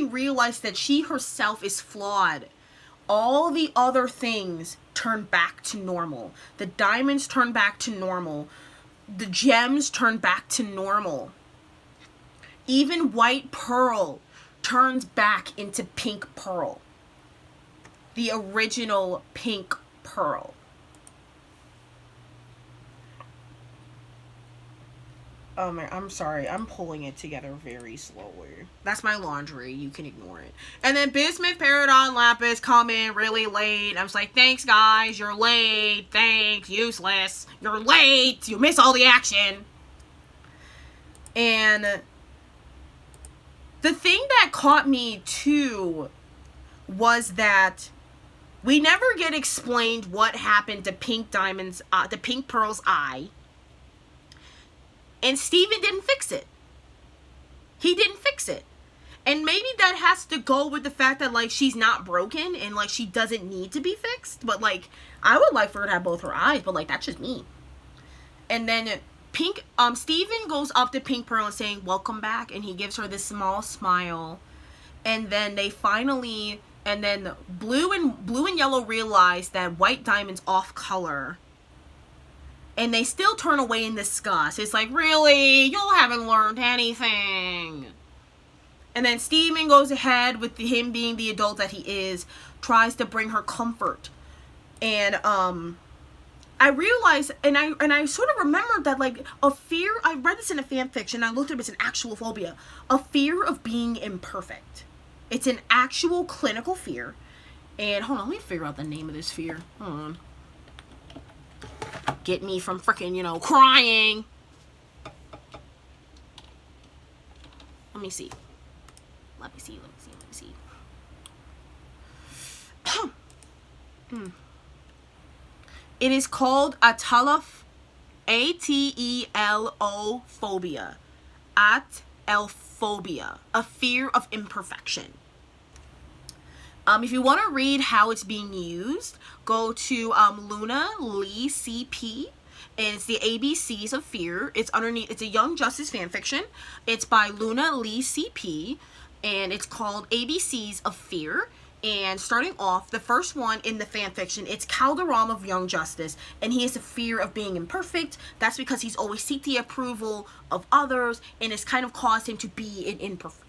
realized that she herself is flawed, all the other things turn back to normal. The diamonds turn back to normal. The gems turn back to normal. Even white pearl turns back into pink pearl. The original pink pearl. Oh my, I'm sorry. I'm pulling it together very slowly. That's my laundry. You can ignore it. And then Bismuth, Peridot, and Lapis come in really late. I was like, thanks, guys. You're late. Thanks. Useless. You're late. You miss all the action. And the thing that caught me, too, was that we never get explained what happened to Pink Diamond's, to Pink Pearl's eye. And Steven didn't fix it. He didn't fix it. And maybe that has to go with the fact that, like, she's not broken and, like, she doesn't need to be fixed. But, like, I would like for her to have both her eyes, but, like, that's just me. And then Steven goes up to Pink Pearl and saying, welcome back. And he gives her this small smile. And then they finally, and then Blue and Yellow realize that White Diamond's off color. And they still turn away in disgust. It's like, really? You haven't learned anything. And then Steven goes ahead with him being the adult that he is, tries to bring her comfort. And I realized, and I sort of remembered that, like, a fear, I read this in a fan fiction, I looked at it as an actual phobia, a fear of being imperfect. It's an actual clinical fear. And hold on, let me figure out the name of this fear. Hold on. Get me from freaking, crying. Let me see. It is called A-T-E-L-O phobia. Atelphobia. A fear of imperfection. If you want to read how it's being used, go to Luna Lee CP. And it's the ABCs of Fear. It's a Young Justice fanfiction. It's by Luna Lee CP. And it's called ABCs of Fear. And starting off, the first one in the fanfiction, it's Calderon of Young Justice. And he has a fear of being imperfect. That's because he's always seek the approval of others. And it's kind of caused him to be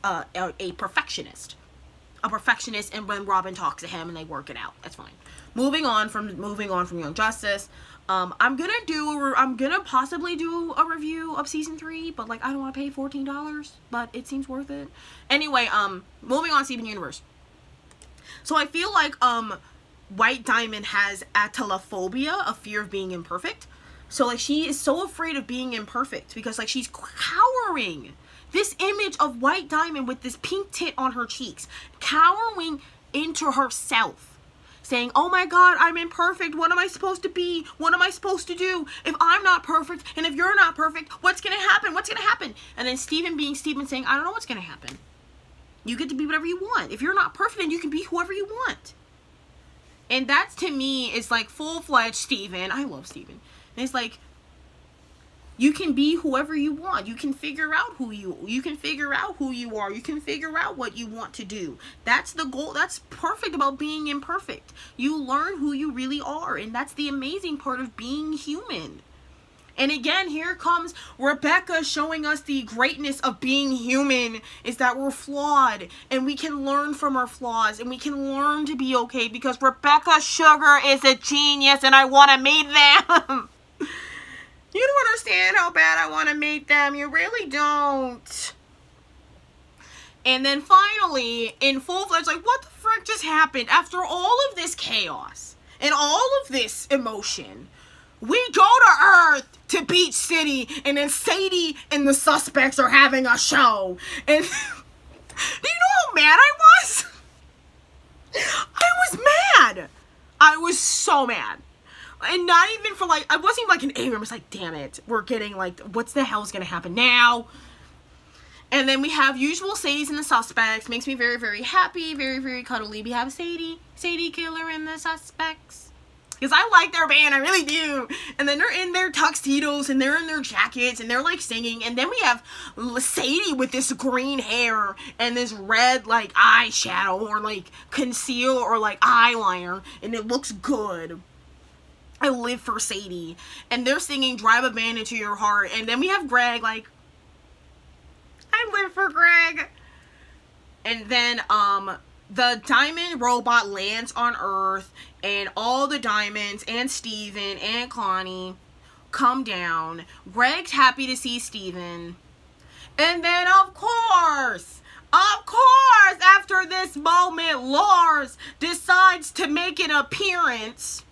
a perfectionist. And when Robin talks to him and they work it out, that's fine. Moving on from Young Justice, I'm gonna possibly do a review of season 3, but, like, I don't want to pay $14, but it seems worth it. Anyway, moving on, Steven Universe. So I feel like White Diamond has atelophobia, a fear of being imperfect. So, like, she is so afraid of being imperfect because, like, she's cowering. This image of White Diamond with this pink tint on her cheeks, cowering into herself, saying, oh my God, I'm imperfect. What am I supposed to be? What am I supposed to do? If I'm not perfect, and if you're not perfect, what's going to happen? What's going to happen? And then Steven being Steven saying, I don't know what's going to happen. You get to be whatever you want. If you're not perfect, then you can be whoever you want. And that, to me, is like full-fledged Steven. I love Steven. And it's like, you can be whoever you want. You can figure out who you are. You can figure out what you want to do. That's the goal. That's perfect about being imperfect. You learn who you really are. And that's the amazing part of being human. And again, here comes Rebecca showing us the greatness of being human, is that we're flawed and we can learn from our flaws and we can learn to be okay, because Rebecca Sugar is a genius and I want to meet them. You don't understand how bad I want to meet them. You really don't. And then finally, in full-fledged, like, what the frick just happened? After all of this chaos and all of this emotion, we go to Earth, to Beach City, and then Sadie and the suspects are having a show. And do you know how mad I was? I was mad. I was so mad. And not even for, like, I wasn't even, like, an anger. I was like, damn it. We're getting, like, what's the hell's gonna happen now? And then we have usual Sadie's and the suspects. Makes me very, very happy. Very, very cuddly. We have Sadie Killer and the suspects. because I like their band, I really do. And then they're in their tuxedos and they're in their jackets and they're like singing. And then we have Sadie with this green hair and this red like eyeshadow or like conceal or like eyeliner, and it looks good. I live for Sadie. And they're singing Drive a Band Into Your Heart. And then we have Greg like, I live for Greg. And then the diamond robot lands on Earth, and all the diamonds and Steven and Connie come down. Greg's happy to see Steven. And then of course, after this moment, Lars decides to make an appearance.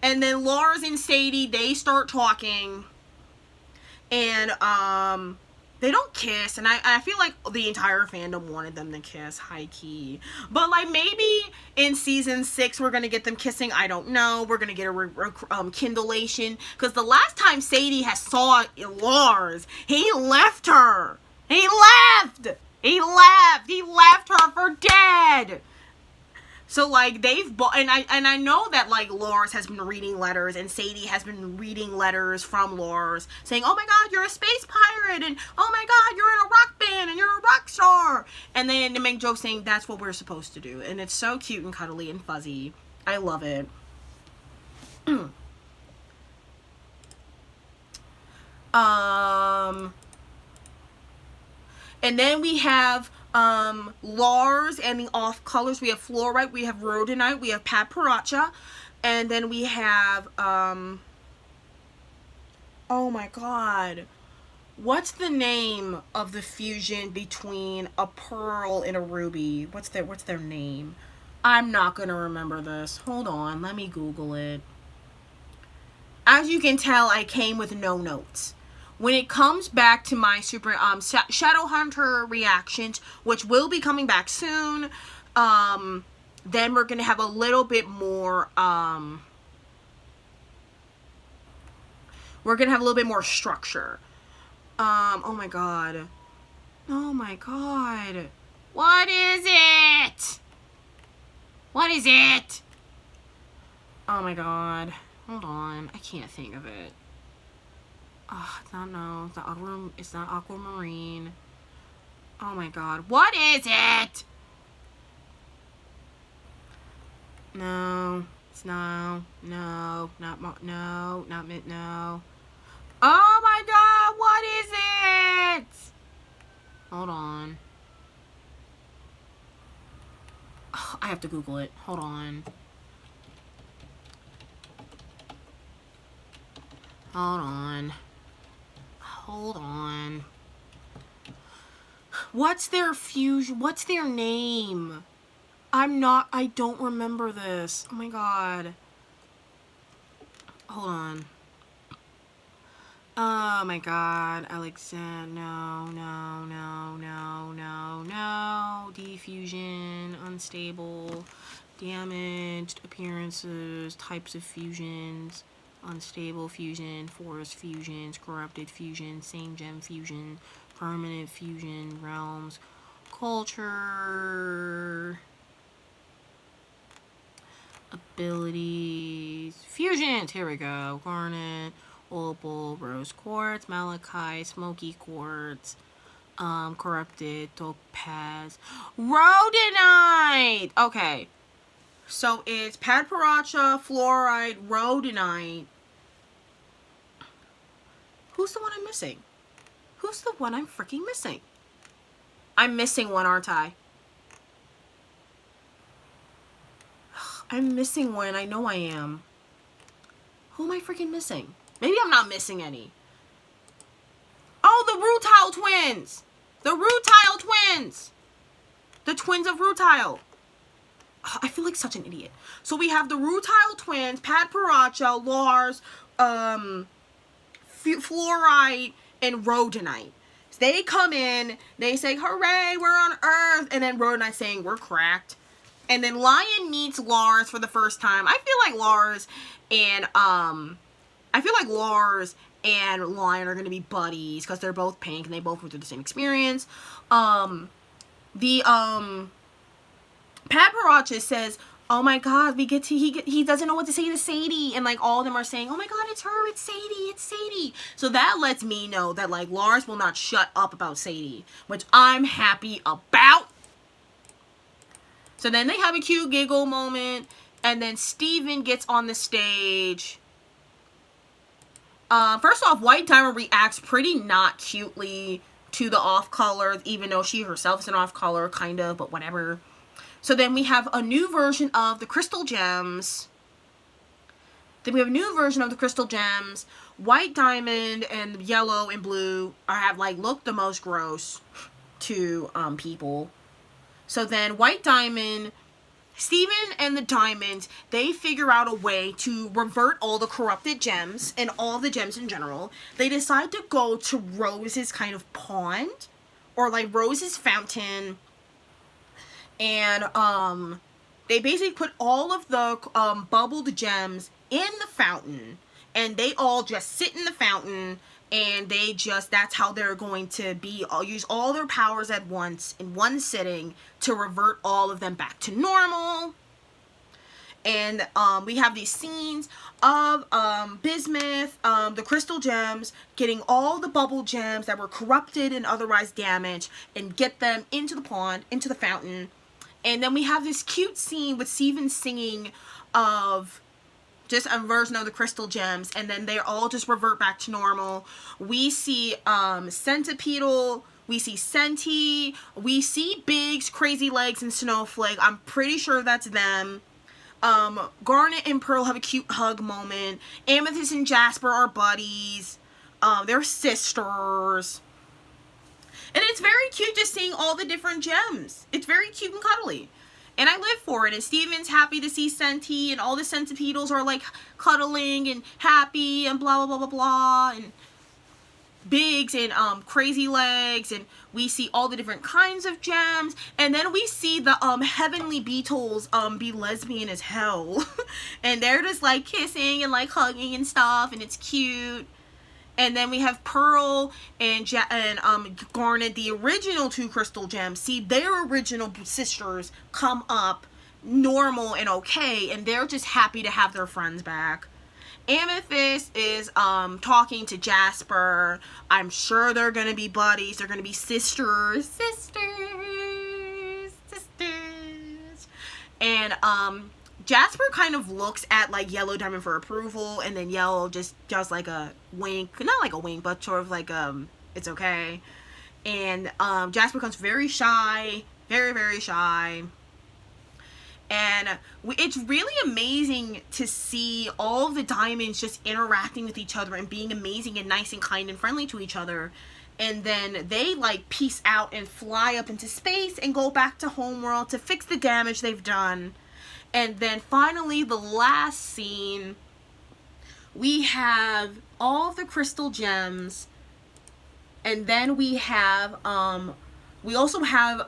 And then Lars and Sadie, they start talking. And they don't kiss, and I feel like the entire fandom wanted them to kiss, high key. But like maybe in season 6 we're gonna get them kissing. I don't know. We're gonna get a kindlation, because the last time Sadie has saw Lars, he left her. He left her for dead. So like they've and I know that like Lars has been reading letters, and Sadie has been reading letters from Lars saying, oh my god, you're a space pirate, and oh my god, you're in a rock band and you're a rock star. And then they make jokes saying that's what we're supposed to do, and it's so cute and cuddly and fuzzy. I love it. And then we have Lars and the off colors. We have Fluorite, we have Rhodonite, we have Pat Paracha, and then we have oh my god, what's the name of the fusion between a pearl and a ruby? What's their name? I'm not gonna remember this. Hold on, let me Google it. As you can tell, I came with no notes. When it comes back to my super Shadowhunter reactions, which will be coming back soon, then we're gonna have a little bit more structure. Oh my god, what is it? Oh my god, hold on, I can't think of it. It's not Aquamarine. Oh my god, what is it? No, it's no. Oh my god, what is it? Hold on. I have to Google it. Hold on. What's their fusion? What's their name? I don't remember this. Oh my god. Hold on. Oh my god. Alexander. No. Diffusion. Unstable. Damaged. Appearances. Types of fusions. Unstable fusion, forest fusions, corrupted fusion, same gem fusion, permanent fusion, realms, culture, abilities, fusions, here we go, garnet, opal, rose quartz, malachite, smoky quartz, corrupted, topaz, rhodonite. Okay, so it's Pat Paracha, Fluorite, Rhodonite. Who's the one I'm missing? Who's the one I'm freaking missing? I'm missing one, aren't I? I'm missing one. I know I am. Who am I freaking missing? Maybe I'm not missing any. Oh, the Rutile twins! The Rutile twins! The twins of Rutile. Oh, I feel like such an idiot. So we have the Rutile twins, Pat Paracha, Lars, Fluorite, and Rhodonite. So they come in, they say, hooray, we're on Earth, and then Rhodonite saying, we're cracked. And then Lion meets Lars for the first time. I feel like Lars and Lion are going to be buddies, because they're both pink, and they both went through the same experience. Pat Paracha says, oh my god, he doesn't know what to say to Sadie, and like all of them are saying, oh my god, it's her, it's Sadie, it's Sadie. So that lets me know that like Lars will not shut up about Sadie, which I'm happy about. So then they have a cute giggle moment, and then Steven gets on the stage. First off, White Diamond reacts pretty not cutely to the off color, even though she herself is an off color, kind of, but whatever. So then we have a new version of the Crystal Gems. White Diamond and Yellow and Blue have like looked the most gross to people. So then White Diamond, Steven and the Diamond, they figure out a way to revert all the corrupted gems and all the gems in general. They decide to go to Rose's kind of pond, or like Rose's fountain. And they basically put all of the bubbled gems in the fountain, and they all just sit in the fountain, and that's how they're going to use all their powers at once in one sitting to revert all of them back to normal. And we have these scenes of Bismuth, the crystal gems, getting all the bubble gems that were corrupted and otherwise damaged, and get them into the pond, into the fountain. And then we have this cute scene with Steven singing of just a version of the crystal gems, and then they all just revert back to normal. We see Centipedal, we see Senti, we see Biggs, Crazy Legs, and Snowflake. I'm pretty sure that's them. Garnet and Pearl have a cute hug moment. Amethyst and Jasper are buddies. They're sisters. And it's very cute just seeing all the different gems. It's very cute and cuddly. And I live for it. And Steven's happy to see Senti, and all the Centipedals are like cuddling and happy and blah, blah, blah, blah, blah. And Biggs and Crazy Legs, and we see all the different kinds of gems. And then we see the Heavenly Beetles be lesbian as hell. And they're just like kissing and like hugging and stuff, and it's cute. And then we have Pearl and Garnet, the original two crystal gems. See their original sisters come up normal and okay, and they're just happy to have their friends back. Amethyst is talking to Jasper. I'm sure they're gonna be buddies. They're gonna be sisters. And Jasper kind of looks at like Yellow Diamond for approval, and then Yellow just does like a wink, not like a wink, but sort of like it's okay. And Jasper becomes very shy, very, very shy. And it's really amazing to see all of the diamonds just interacting with each other and being amazing and nice and kind and friendly to each other. And then they like peace out and fly up into space and go back to Homeworld to fix the damage they've done. And then finally, the last scene, we have all the crystal gems, and then we have we also have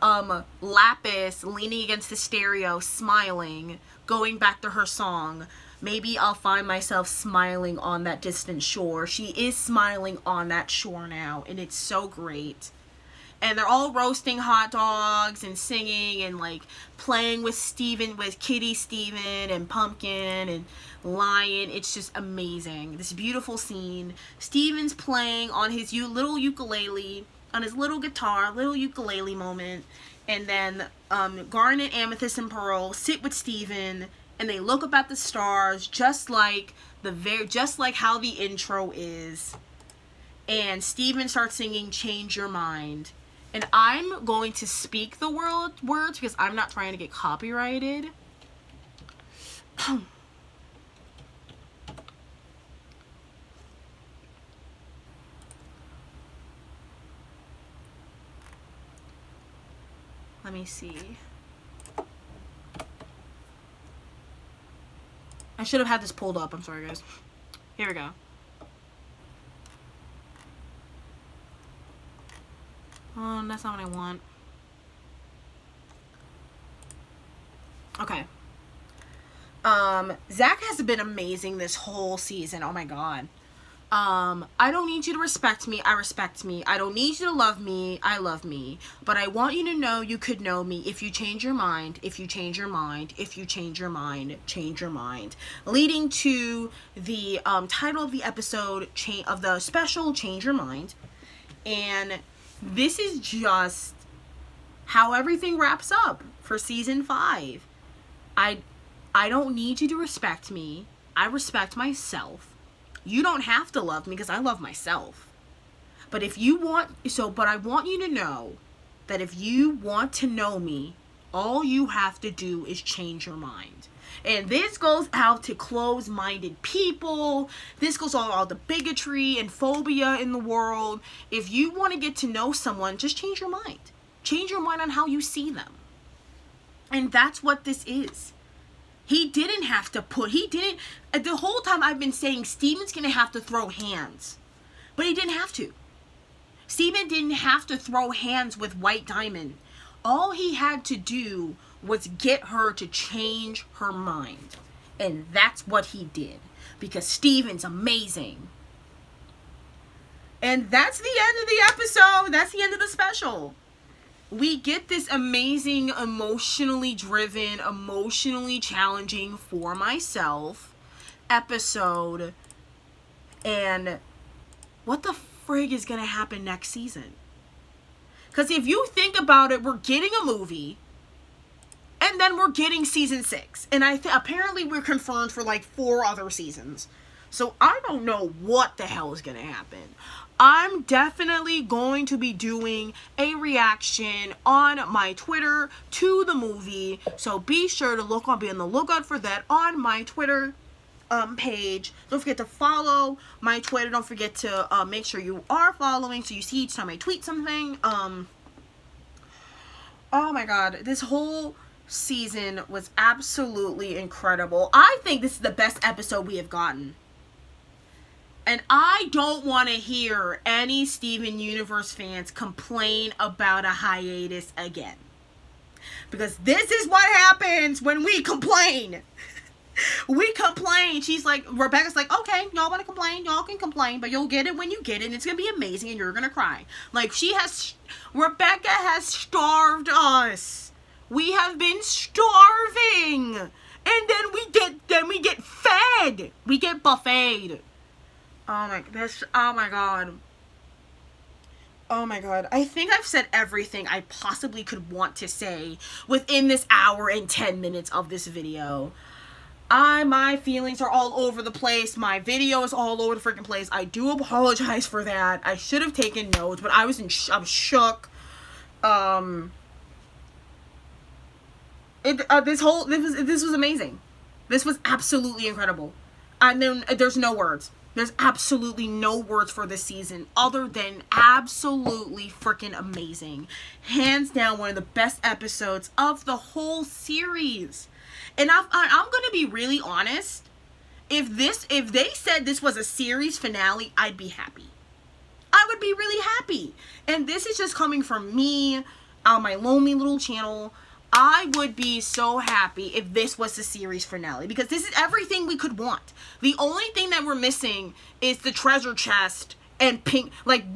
Lapis leaning against the stereo, smiling, going back to her song. Maybe I'll find myself smiling on that distant shore. She is smiling on that shore now, and it's so great. And they're all roasting hot dogs and singing and like playing with Steven, with Kitty Steven and Pumpkin and Lion. It's just amazing. This beautiful scene. Steven's playing on his little ukulele, on his little guitar, little ukulele moment. And then Garnet, Amethyst, and Pearl sit with Steven, and they look up at the stars, just like how the intro is. And Steven starts singing "Change Your Mind." And I'm going to speak the words because I'm not trying to get copyrighted. Let me see. I should have had this pulled up. I'm sorry, guys. Here we go. Oh, that's not what I want. Okay. Zach has been amazing this whole season. Oh my god. I don't need you to respect me. I respect me. I don't need you to love me. I love me. But I want you to know you could know me if you change your mind, if you change your mind, if you change your mind, change your mind. Leading to the title of the episode, of the special, Change Your Mind. And this is just how everything wraps up for season 5. I don't need you to respect me. I respect myself. You don't have to love me because I love myself. But if you want, but I want you to know that if you want to know me, all you have to do is change your mind. And this goes out to closed-minded people. This goes on all the bigotry and phobia in the world. If you want to get to know someone, just change your mind. Change your mind on how you see them. And that's what this is. The whole time I've been saying Steven's going to have to throw hands. But he didn't have to. Steven didn't have to throw hands with White Diamond. All he had to do was get her to change her mind. And that's what he did. Because Steven's amazing. And that's the end of the episode. That's the end of the special. We get this amazing, emotionally driven, emotionally challenging for myself episode. And what the frig is going to happen next season? Because if you think about it, we're getting a movie. And then we're getting season 6. And apparently we're confirmed for like 4 other seasons. So I don't know what the hell is going to happen. I'm definitely going to be doing a reaction on my Twitter to the movie. So be sure to be on the lookout for that on my Twitter page. Don't forget to follow my Twitter. Don't forget to make sure you are following so you see each time I tweet something. Oh my god, this whole season was absolutely incredible. I think this is the best episode we have gotten. And I don't want to hear any Steven Universe fans complain about a hiatus again. Because this is what happens when we complain. We complain. Rebecca's like, okay, y'all want to complain? Y'all can complain, but you'll get it when you get it. And it's going to be amazing and you're going to cry. Rebecca has starved us. We have been starving. And then we get fed. We get buffeted. Oh my god. Oh my god. I think I've said everything I possibly could want to say within this hour and 10 minutes of this video. My feelings are all over the place. My video is all over the freaking place. I do apologize for that. I should have taken notes, but I was shook. This was amazing. This was absolutely incredible. There's no words. There's absolutely no words for this season other than absolutely freaking amazing. Hands down, one of the best episodes of the whole series. And I'm going to be really honest. If they said this was a series finale, I'd be happy. I would be really happy. And this is just coming from me on my lonely little channel. I would be so happy if this was the series finale because this is everything we could want. The only thing that we're missing is the treasure chest and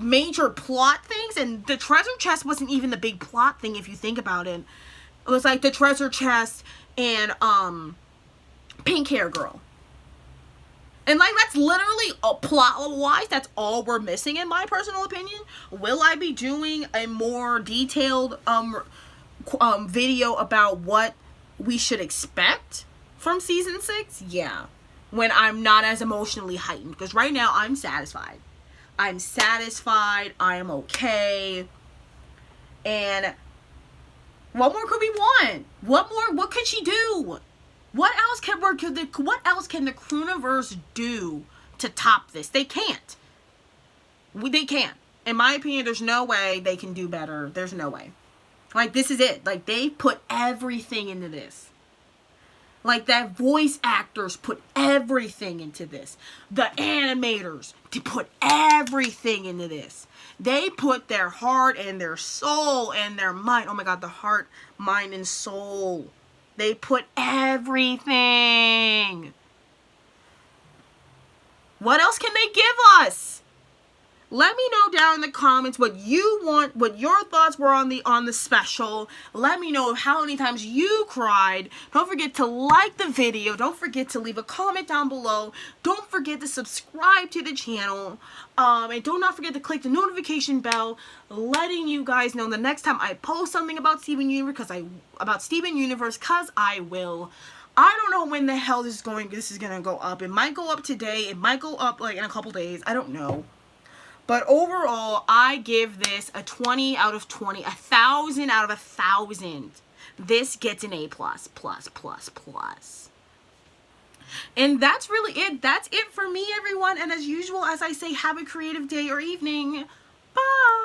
major plot things, and the treasure chest wasn't even the big plot thing if you think about it. It was like the treasure chest and pink hair girl. And that's literally plot-wise, that's all we're missing in my personal opinion. Will I be doing a more detailed video about what we should expect from season 6? Yeah, when I'm not as emotionally heightened, because right now I'm satisfied. I am okay. And what more could we want? What could she do? What else can the Crewniverse do to top this? They can't. They can't. In my opinion, there's no way they can do better. There's no way. This is it. They put everything into this. That voice actors put everything into this. The animators, they put everything into this. They put their heart and their soul and their mind. Oh my god, the heart, mind, and soul. They put everything. What else can they give us? Let me know down in the comments what you want, what your thoughts were on the special. Let me know how many times you cried. Don't forget to like the video. Don't forget to leave a comment down below. Don't forget to subscribe to the channel. And do not forget to click the notification bell, letting you guys know the next time I post something about Steven Universe, because I will. I don't know when the hell this is gonna go up. It might go up today. It might go up like in a couple days. I don't know. But overall, I give this a 20 out of 20, 1,000 out of 1,000. This gets an A++++. And that's really it. That's it for me, everyone. And as usual, as I say, have a creative day or evening. Bye.